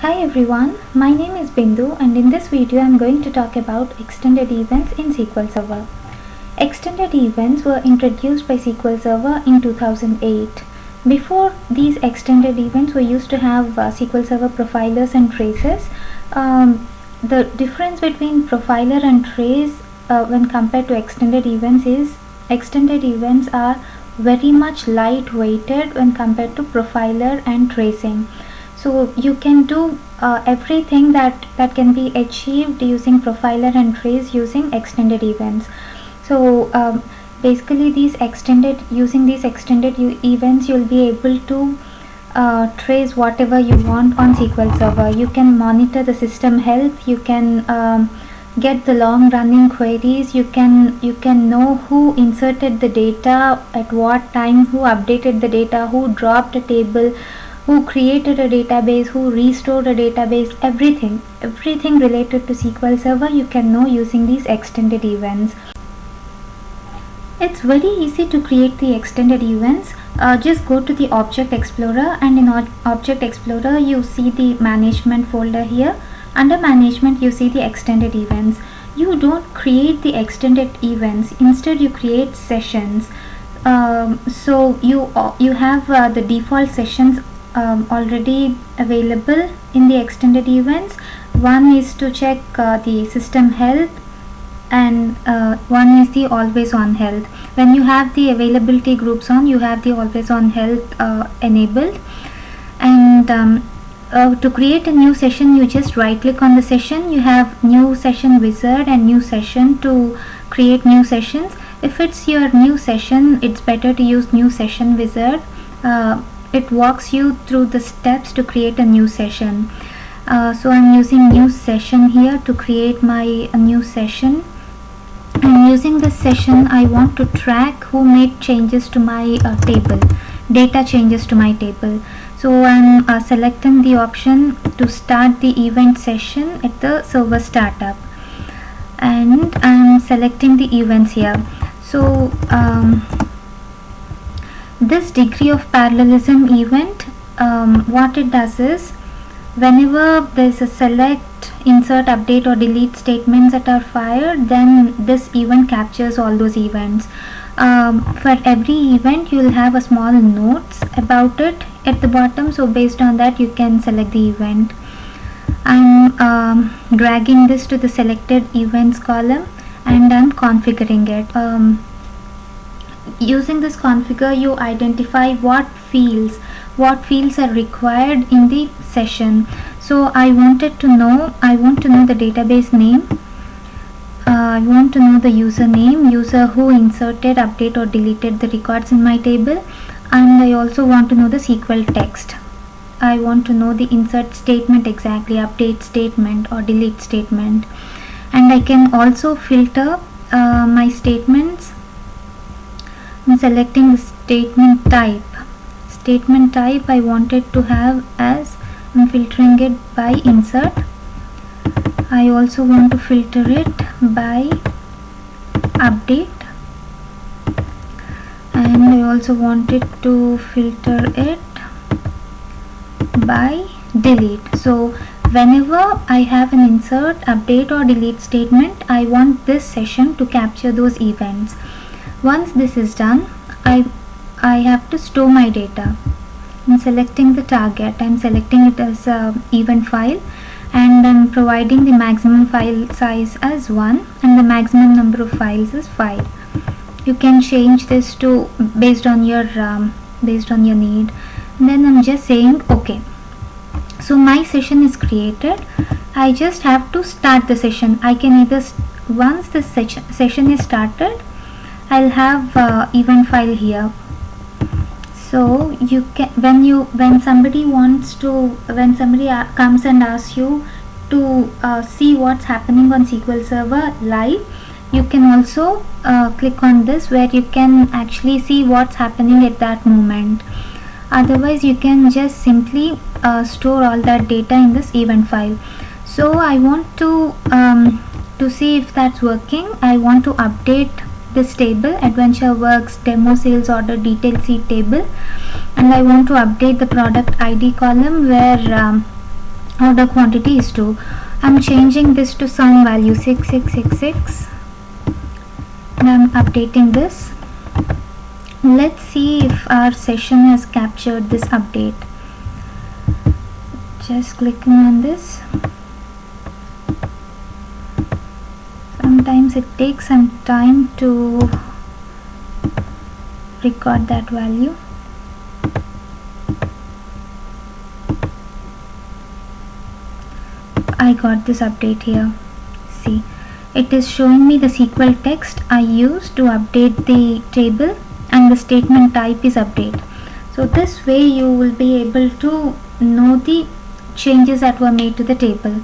Hi everyone, my name is Bindu and in this video I am going to talk about extended events in SQL Server. Extended events were introduced by SQL Server in 2008. Before these extended events, we used to have SQL Server profilers and traces. The difference between profiler and trace when compared to extended events is extended events are very much lightweighted when compared to profiler and tracing. So you can do everything that can be achieved using profiler and trace using extended events. So basically using these extended events, you'll be able to trace whatever you want on SQL Server. You can monitor the system health. You can get the long running queries. You can know who inserted the data at what time, who updated the data, who dropped a table, who created a database, who restored a database. Everything related to SQL Server you can know using these extended events. It's very easy to create the extended events. Just go to the Object Explorer, and in Object Explorer you see the management folder here. Under management you see the extended events. You don't create the extended events, instead you create sessions. So you have the default sessions already available in the extended events. One is to check the system health, and one is the always on health. When you have the availability groups on, you have the always on health enabled. And to create a new session, you just right click on the session. You have new session wizard and new session to create new sessions. If it's your new session, it's better to use new session wizard. It walks you through the steps to create a new session. So I'm using new session here to create my new session. And using this session, I want to track who made changes to my table, data changes to my table. So I'm selecting the option to start the event session at the server startup, and I'm selecting the events here. So this degree of parallelism event, what it does is, whenever there's a select, insert, update or delete statements that are fired, then this event captures all those events. For every event you will have a small notes about it at the bottom, so based on that you can select the event. I'm dragging this to the selected events column and I'm configuring it. Using this configure, you identify what fields are required in the session. So I want to know the database name, I want to know the user who inserted, update or deleted the records in my table, and I also want to know the SQL text. I want to know the insert statement exactly, update statement or delete statement. And I can also filter my statements. I'm selecting the statement type. Statement type I wanted to have as, I'm filtering it by insert. I also want to filter it by update, and I also wanted to filter it by delete. So whenever I have an insert, update or delete statement, I want this session to capture those events. Once this is done, I have to store my data. I'm selecting the target. I'm selecting it as an event file, and I'm providing the maximum file size as 1 and the maximum number of files is 5. You can change this to based on your need. And then I'm just saying OK. So my session is created. I just have to start the session. I can either once the session is started, I'll have event file here. So you can, when somebody comes and asks you to see what's happening on SQL Server live, you can also click on this, where you can actually see what's happening at that moment. Otherwise you can just simply store all that data in this event file. So I want to see if that's working, I want to update this table, AdventureWorks demo sales order detail sheet table, and I want to update the product ID column where order quantity is 2. I'm changing this to some value 6666 and I'm updating this. Let's see if our session has captured this update. Just clicking on this. Sometimes it takes some time to record that value. I got this update here. See, it is showing me the SQL text I used to update the table and the statement type is update. So this way you will be able to know the changes that were made to the table.